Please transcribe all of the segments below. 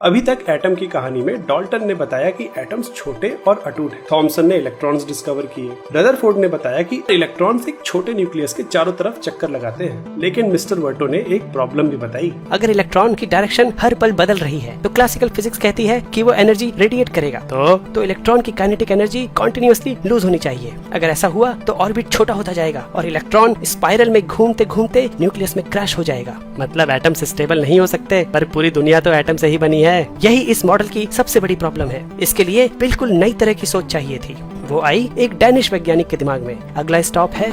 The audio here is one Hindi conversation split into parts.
अभी तक एटम की कहानी में डाल्टन ने बताया कि एटम्स छोटे और अटूट हैं। थॉमसन ने इलेक्ट्रॉन्स डिस्कवर किए। रदरफोर्ड ने बताया कि इलेक्ट्रॉन्स एक छोटे न्यूक्लियस के चारों तरफ चक्कर लगाते हैं। लेकिन मिस्टर वर्टो ने एक प्रॉब्लम भी बताई। अगर इलेक्ट्रॉन की डायरेक्शन हर पल बदल रही है तो क्लासिकल फिजिक्स कहती है कि वो एनर्जी रेडिएट करेगा। तो इलेक्ट्रॉन की काइनेटिक एनर्जी कॉन्टिन्यूअसली लूज होनी चाहिए। अगर ऐसा हुआ तो ऑर्बिट छोटा होता जाएगा और इलेक्ट्रॉन स्पाइरल में घूमते घूमते न्यूक्लियस में क्रैश हो जाएगा। मतलब एटम्स स्टेबल नहीं हो सकते, पर पूरी दुनिया तो एटम से ही बनी है। यही इस मॉडल की सबसे बड़ी प्रॉब्लम है। इसके लिए बिल्कुल नई तरह की सोच चाहिए थी। वो आई एक डैनिश वैज्ञानिक के दिमाग में। अगला स्टॉप है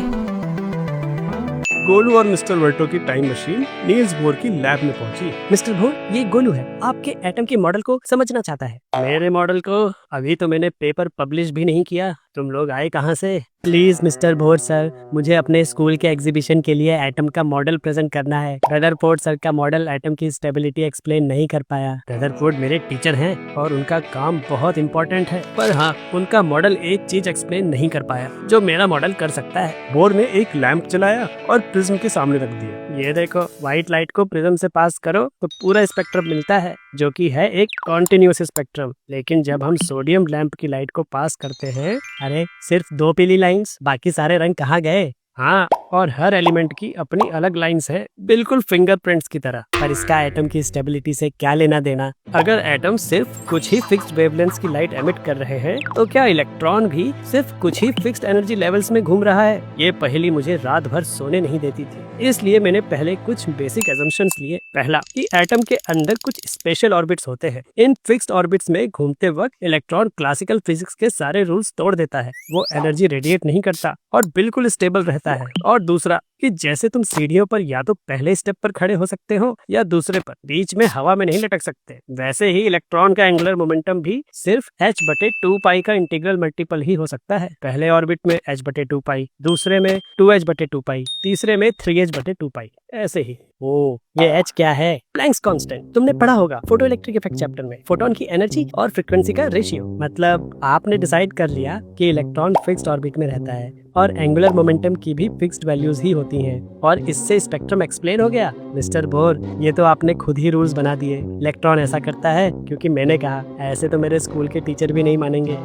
गोलू और मिस्टर वर्टो की टाइम मशीन नील्स बोर की लैब में पहुंची। मिस्टर बोर, ये गोलू है, आपके एटम के मॉडल को समझना चाहता है। मेरे मॉडल को? अभी तो मैंने पेपर पब्लिश भी नहीं किया। तुम लोग आए कहाँ से? प्लीज मिस्टर बोर सर, मुझे अपने स्कूल के एग्जीबिशन के लिए एटम का मॉडल प्रेजेंट करना है। रदरफोर्ड सर का मॉडल एटम की स्टेबिलिटी एक्सप्लेन नहीं कर पाया। रदरफोर्ड मेरे टीचर हैं और उनका काम बहुत इम्पोर्टेंट है, पर हाँ, उनका मॉडल एक चीज एक्सप्लेन नहीं कर पाया जो मेरा मॉडल कर सकता है। बोर ने एक लैंप चलाया और प्रिज्म के सामने रख दिया। ये देखो, व्हाइट लाइट को प्रिज्म से पास करो तो पूरा स्पेक्ट्रम मिलता है, जो कि है एक कॉन्टिन्यूअस स्पेक्ट्रम। लेकिन जब हम सोडियम लैंप की लाइट को पास करते हैं, अरे सिर्फ 2 पीली लाइंस, बाकी सारे रंग कहाँ गए? हाँ, और हर एलिमेंट की अपनी अलग लाइंस है, बिल्कुल फिंगरप्रिंट्स की तरह। पर इसका एटम की स्टेबिलिटी से क्या लेना देना? अगर एटम सिर्फ कुछ ही फिक्स्ड वेवलेंथ्स की लाइट एमिट कर रहे हैं, तो क्या इलेक्ट्रॉन भी सिर्फ कुछ ही फिक्स्ड एनर्जी लेवल्स में घूम रहा है? ये पहेली मुझे रात भर सोने नहीं देती थी। इसलिए मैंने पहले कुछ बेसिक असम्पशंस लिए। पहला, कि एटम के अंदर कुछ स्पेशल ऑर्बिट्स होते हैं। इन फिक्स्ड ऑर्बिट्स में घूमते वक्त इलेक्ट्रॉन क्लासिकल फिजिक्स के सारे रूल्स तोड़ देता है। वो एनर्जी रेडिएट नहीं करता और बिल्कुल स्टेबल रहता है। और दूसरा, कि जैसे तुम सीढ़ियों पर या तो पहले स्टेप पर खड़े हो सकते हो या दूसरे पर, बीच में हवा में नहीं लटक सकते। वैसे ही इलेक्ट्रॉन का एंगुलर मोमेंटम भी सिर्फ h/2π का इंटीग्रल मल्टीपल ही हो सकता है। पहले ऑर्बिट में h/2π, दूसरे में 2h/2π, तीसरे में 3h/2π, ऐसे ही। ओ, ये h क्या है? Planck's constant. तुमने पढ़ा होगा फोटो इलेक्ट्रिक इफेक्ट चैप्टर में। फोटोन की एनर्जी और फ्रीक्वेंसी का रेशियो। मतलब आपने डिसाइड कर लिया कि इलेक्ट्रॉन फिक्स्ड ऑर्बिट में रहता है और एंगुलर मोमेंटम की भी फिक्स्ड वैल्यूज ही होती हैं, और इससे स्पेक्ट्रम एक्सप्लेन हो गया। मिस्टर बोर, ये तो आपने खुद ही रूल्स बना दिए। इलेक्ट्रॉन ऐसा करता है क्योंकि मैंने कहा। ऐसे तो मेरे स्कूल के टीचर भी नहीं मानेंगे।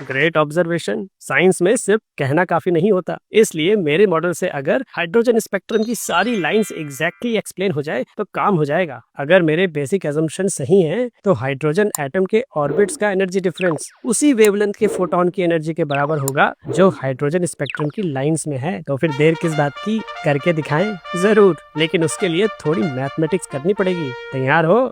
Great observation. साइंस में सिर्फ कहना काफी नहीं होता। इसलिए मेरे मॉडल से अगर हाइड्रोजन स्पेक्ट्रम की सारी लाइंस एग्जैक्टली एक्सप्लेन हो जाए तो काम हो जाएगा। अगर मेरे बेसिक असम्पशन सही हैं, तो हाइड्रोजन एटम के ऑर्बिट्स का एनर्जी डिफरेंस उसी वेवलेंथ के फोटोन की एनर्जी के बराबर होगा जो हाइड्रोजन स्पेक्ट्रम की लाइंस में है। तो फिर देर किस बात की, करके दिखाएं। जरूर, लेकिन उसके लिए थोड़ी मैथमेटिक्स करनी पड़ेगी। तैयार हो?